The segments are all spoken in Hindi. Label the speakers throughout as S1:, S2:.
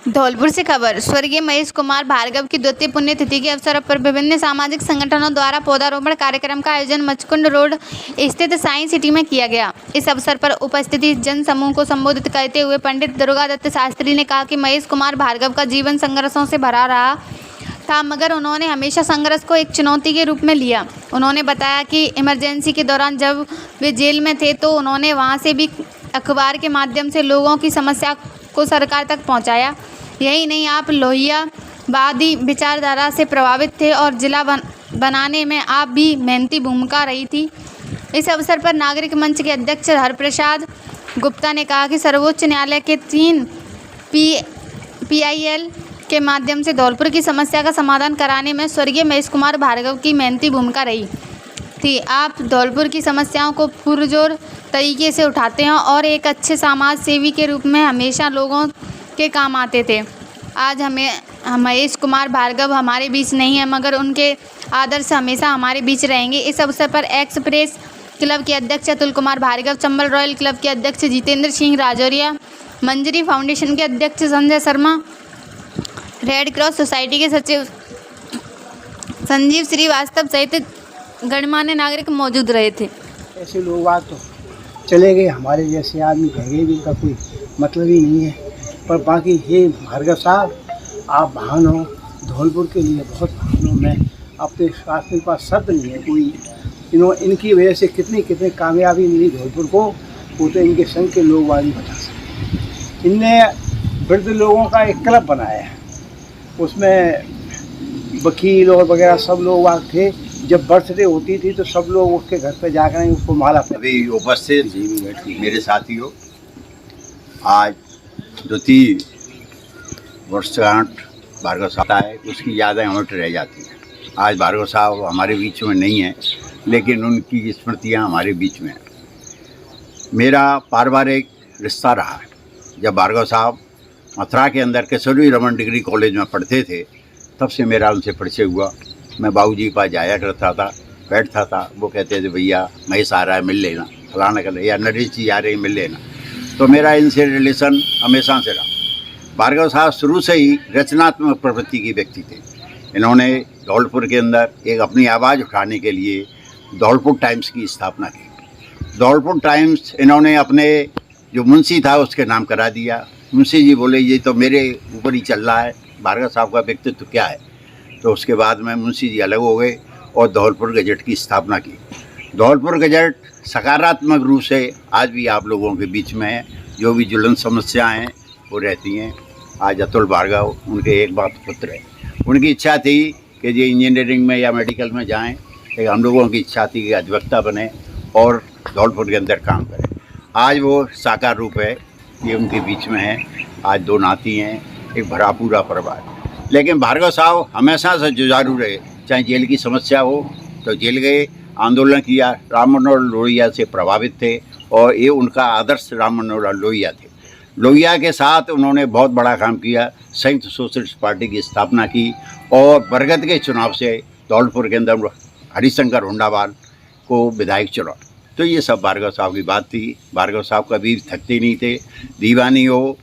S1: धौलपुर से खबर। स्वर्गीय महेश कुमार भार्गव की द्वितीय पुण्यतिथि के अवसर पर विभिन्न सामाजिक संगठनों द्वारा पौधारोपण कार्यक्रम का आयोजन मचकुंड रोड स्थित साइंस सिटी में किया गया। इस अवसर पर उपस्थित जन समूह को संबोधित करते हुए पंडित दुर्गादत्त शास्त्री ने कहा कि महेश कुमार भार्गव का जीवन संघर्षों से भरा रहा था, मगर उन्होंने हमेशा संघर्ष को एक चुनौती के रूप में लिया। उन्होंने बताया कि इमरजेंसी के दौरान जब वे जेल में थे तो उन्होंने वहां से भी अखबार के माध्यम से लोगों की समस्या को सरकार तक पहुंचाया। यही नहीं, आप लोहियावादी विचारधारा से प्रभावित थे और जिला बनाने में आप भी मेहनती भूमिका रही थी। इस अवसर पर नागरिक मंच के अध्यक्ष हरप्रसाद गुप्ता ने कहा कि सर्वोच्च न्यायालय के 3 PIL के माध्यम से धौलपुर की समस्या का समाधान कराने में स्वर्गीय महेश कुमार भार्गव की मेहनती भूमिका रही थी। आप धौलपुर की समस्याओं को पुरजोर तरीके से उठाते हैं और एक अच्छे समाज सेवी के रूप में हमेशा लोगों के काम आते थे। आज महेश कुमार भार्गव हमारे बीच नहीं है, मगर उनके आदर्श हमेशा हमारे बीच रहेंगे। इस अवसर पर एक्सप्रेस क्लब के अध्यक्ष अतुल कुमार भार्गव, चंबल रॉयल क्लब के अध्यक्ष जितेंद्र सिंह राजौरिया, मंजरी फाउंडेशन के अध्यक्ष Sanjay Sharma, red cross society के सचिव संजीव श्रीवास्तव सहित गणमान्य नागरिक मौजूद रहे थे।
S2: ऐसे लोग बात तो चले गए, हमारे जैसे आदमी रह गए जिनका कोई मतलब ही नहीं है। पर बाकी ये भार्गव साहब, आप महान हो, धौलपुर के लिए बहुत महान हो। मैं अपने के पास शब्द नहीं है कोई। इनकी वजह से कितनी कामयाबी मिली धौलपुर को, वो तो इनके संग के लोग वाली बता सकते। इनने वृद्ध लोगों का एक क्लब बनाया है, उसमें वकील और वगैरह सब लोग वहाँ थे। जब बर्थडे होती थी तो सब लोग उसके घर पे जाकर उसको माला।
S3: अभी उपस्थित मेरे साथियों, आज द्वितीय वर्षगांठ भार्गव साहब है, उसकी यादें अमर रह जाती हैं। आज भार्गव साहब हमारे बीच में नहीं हैं, लेकिन उनकी स्मृतियां हमारे बीच में हैं। मेरा पारिवारिक रिश्ता रहा है। जब भार्गव साहब मथुरा के अंदर किशोरी रमन डिग्री कॉलेज में पढ़ते थे, तब से मेरा उनसे परिचय हुआ। मैं बाबूजी के पास जाया करता था, बैठता था, वो कहते थे भैया महेश आ रहा है मिल लेना, फलाना कर या नरेश जी आ रहे हैं मिल लेना। तो मेरा इनसे रिलेशन हमेशा से रहा। भार्गव साहब शुरू से ही रचनात्मक प्रवृत्ति के व्यक्ति थे। इन्होंने धौलपुर के अंदर एक अपनी आवाज़ उठाने के लिए धौलपुर टाइम्स की स्थापना की। धौलपुर टाइम्स इन्होंने अपने जो मुंशी था उसके नाम करा दिया। मुंशी जी बोले ये तो मेरे ऊपर ही चल रहा है, भार्गव साहब का व्यक्तित्व क्या है। तो उसके बाद में मुंशी जी अलग हो गए और धौलपुर गजट की स्थापना की। धौलपुर गजट सकारात्मक रूप से आज भी आप लोगों के बीच में है। जो भी ज्वलन समस्याएं हैं वो रहती हैं। आज अतुल भार्गव उनके एक बात पुत्र है। उनकी इच्छा थी कि ये इंजीनियरिंग में या मेडिकल में जाएं, लेकिन हम लोगों की इच्छा थी कि अधिवक्ता बने और धौलपुर के अंदर काम करें। आज वो साकार रूप है, ये उनके बीच में है। आज 2 नाती हैं, एक भरा पूरा परिवार। लेकिन भार्गव साहब हमेशा से जुझारू रहे। चाहे जेल की समस्या हो तो जेल गए, आंदोलन किया, राम मनोहर लोहिया से प्रभावित थे और ये उनका आदर्श राम मनोहर लोहिया थे। लोहिया के साथ उन्होंने बहुत बड़ा काम किया। संयुक्त सोशलिस्ट पार्टी की स्थापना की और बरगद के चुनाव से धौलपुर के अंदर हरिशंकर हुंडावाल को विधायक चुना। तो ये सब भार्गव साहब की बात थी। भार्गव साहब कभी थकते नहीं थे। दीवानी हो,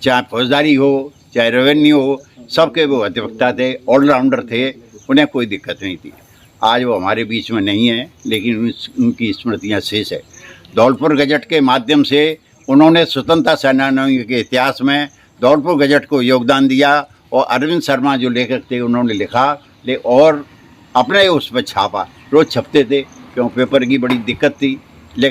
S3: चाहे फौजदारी हो, चाहे रेवेन्यू हो, सबके वो अधिवक्ता थे, ऑलराउंडर थे, उन्हें कोई दिक्कत नहीं थी। आज वो हमारे बीच में नहीं है, लेकिन उनकी स्मृतियाँ शेष है। धौलपुर गजट के माध्यम से उन्होंने स्वतंत्रता सेनानियों के इतिहास में धौलपुर गजट को योगदान दिया और अरविंद शर्मा जो लेखक थे उन्होंने लिखा और अपने उस पर छापा। रोज़ छपते थे, क्यों पेपर की बड़ी दिक्कत थी।